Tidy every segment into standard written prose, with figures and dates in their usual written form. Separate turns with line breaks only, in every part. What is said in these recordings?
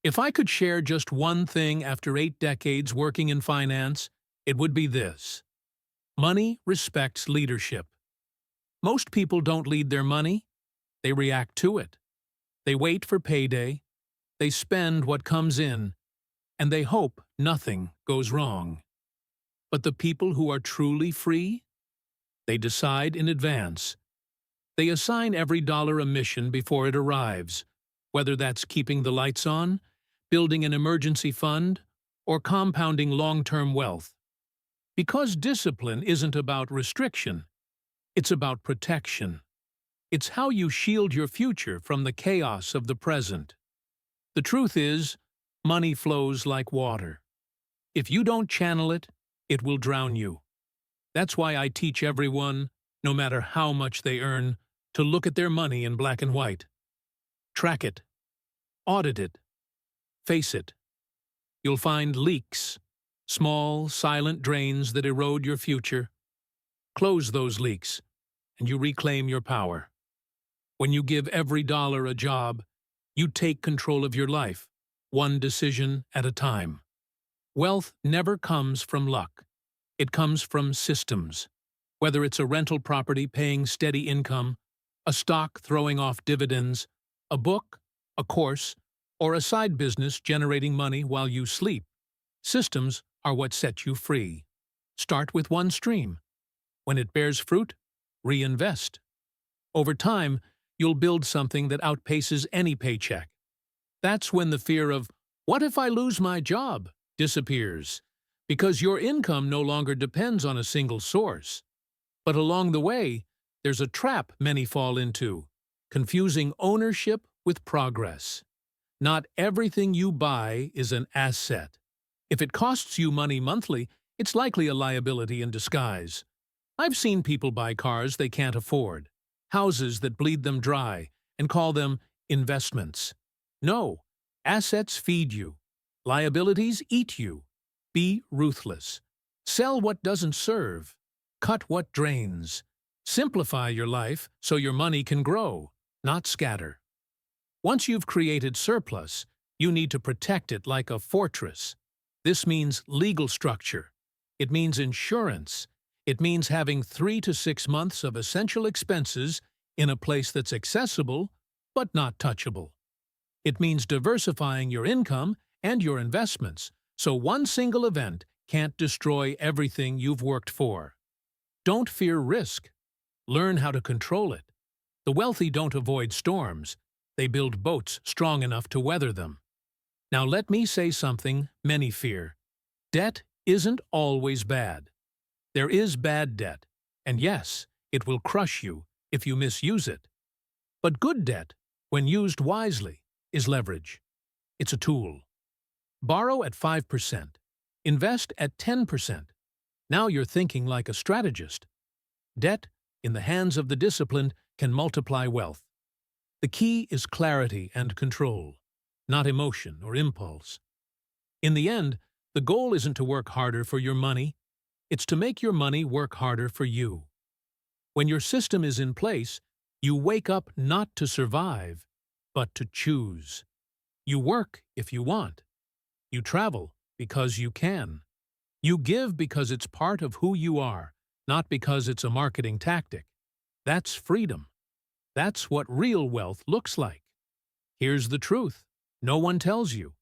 If I could share just one thing after 8 decades working in finance, it would be this. Money respects leadership. Most people don't lead their money, they react to it. They wait for payday, they spend what comes in, and they hope nothing goes wrong. But the people who are truly free? They decide in advance. They assign every dollar a mission before it arrives, whether that's keeping the lights on, building an emergency fund, or compounding long-term wealth. Because discipline isn't about restriction, it's about protection. It's how you shield your future from the chaos of the present. The truth is, money flows like water. If you don't channel it, it will drown you. That's why I teach everyone, no matter how much they earn, to look at their money in black and white. Track it. Audit it. Face it. You'll find leaks, small, silent drains that erode your future. Close those leaks, and you reclaim your power. When you give every dollar a job, you take control of your life, one decision at a time. Wealth never comes from luck. It comes from systems. Whether it's a rental property paying steady income, a stock throwing off dividends, a book, a course, or a side business generating money while you sleep, systems are what set you free. Start with one stream. When it bears fruit, reinvest. Over time, you'll build something that outpaces any paycheck. That's when the fear of, "What if I lose my job?" disappears, because your income no longer depends on a single source. But along the way, there's a trap many fall into, confusing ownership with progress. Not everything you buy is an asset. If it costs you money monthly, it's likely a liability in disguise. I've seen people buy cars they can't afford, houses that bleed them dry, and call them investments. No, assets feed you. Liabilities eat you. Be ruthless. Sell what doesn't serve. Cut what drains. Simplify your life so your money can grow, not scatter. Once you've created surplus, you need to protect it like a fortress. This means legal structure. It means insurance. It means having 3 to 6 months of essential expenses in a place that's accessible but not touchable. It means diversifying your income and your investments so one single event can't destroy everything you've worked for. Don't fear risk. Learn how to control it. The wealthy don't avoid storms. They build boats strong enough to weather them. Now let me say something many fear. Debt isn't always bad. There is bad debt, and yes, it will crush you if you misuse it. But good debt, when used wisely, is leverage. It's a tool. Borrow at 5%. Invest at 10%. Now you're thinking like a strategist. Debt, in the hands of the disciplined, can multiply wealth. The key is clarity and control, not emotion or impulse. In the end, the goal isn't to work harder for your money, it's to make your money work harder for you. When your system is in place, you wake up not to survive, but to choose. You work if you want. You travel because you can. You give because it's part of who you are, not because it's a marketing tactic. That's freedom. That's what real wealth looks like. Here's the truth. No one tells you.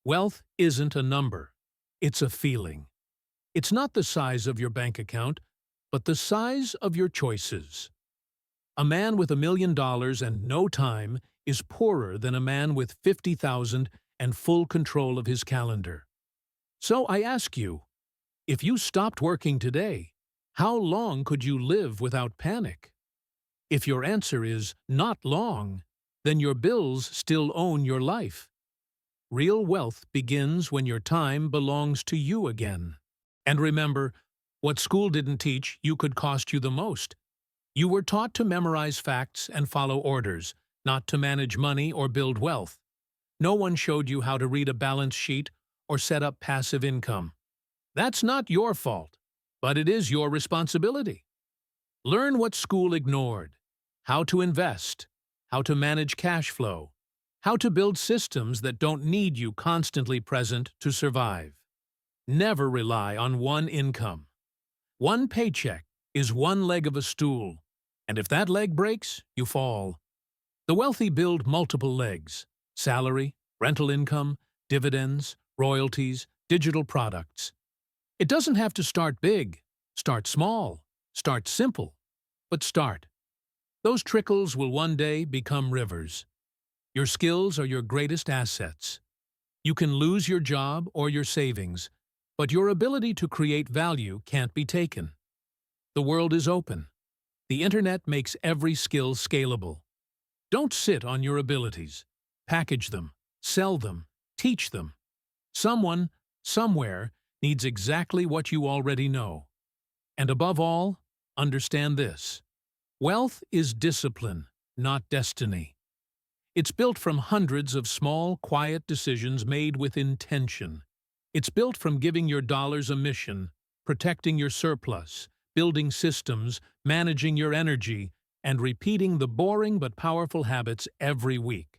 Wealth isn't a number. It's a feeling. It's not the size of your bank account, but the size of your choices. A man with $1 million and no time is poorer than a man with 50,000 and full control of his calendar. So I ask you, if you stopped working today, how long could you live without panic? If your answer is not long, then your bills still own your life. Real wealth begins when your time belongs to you again. And remember, what school didn't teach you could cost you the most. You were taught to memorize facts and follow orders, not to manage money or build wealth. No one showed you how to read a balance sheet or set up passive income. That's not your fault, but it is your responsibility. Learn what school ignored, how to invest, how to manage cash flow, How to build systems that don't need you constantly present to survive. Never rely on one income. One paycheck is one leg of a stool, and if that leg breaks, you fall. The wealthy build multiple legs: salary, rental income, dividends, royalties, digital products. It doesn't have to start big. Start small. Start simple. But start. Those trickles will one day become rivers. Your skills are your greatest assets. You can lose your job or your savings, but your ability to create value can't be taken. The world is open. The internet makes every skill scalable. Don't sit on your abilities. Package them, sell them, teach them. Someone, somewhere, needs exactly what you already know. And above all, understand this: wealth is discipline, not destiny. It's built from hundreds of small, quiet decisions made with intention. It's built from giving your dollars a mission, protecting your surplus, building systems, managing your energy, and repeating the boring but powerful habits every week.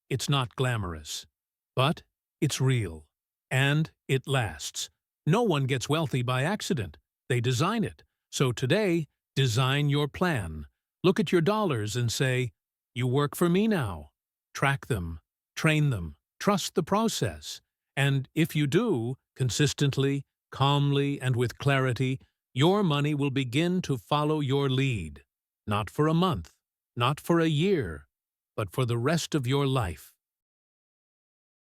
It's not glamorous, but it's real. And it lasts. No one gets wealthy by accident. They design it. So today, design your plan. Look at your dollars and say, "You work for me now." Track them, train them, trust the process. And if you do, consistently, calmly, and with clarity, your money will begin to follow your lead. Not for a month, not for a year, but for the rest of your life.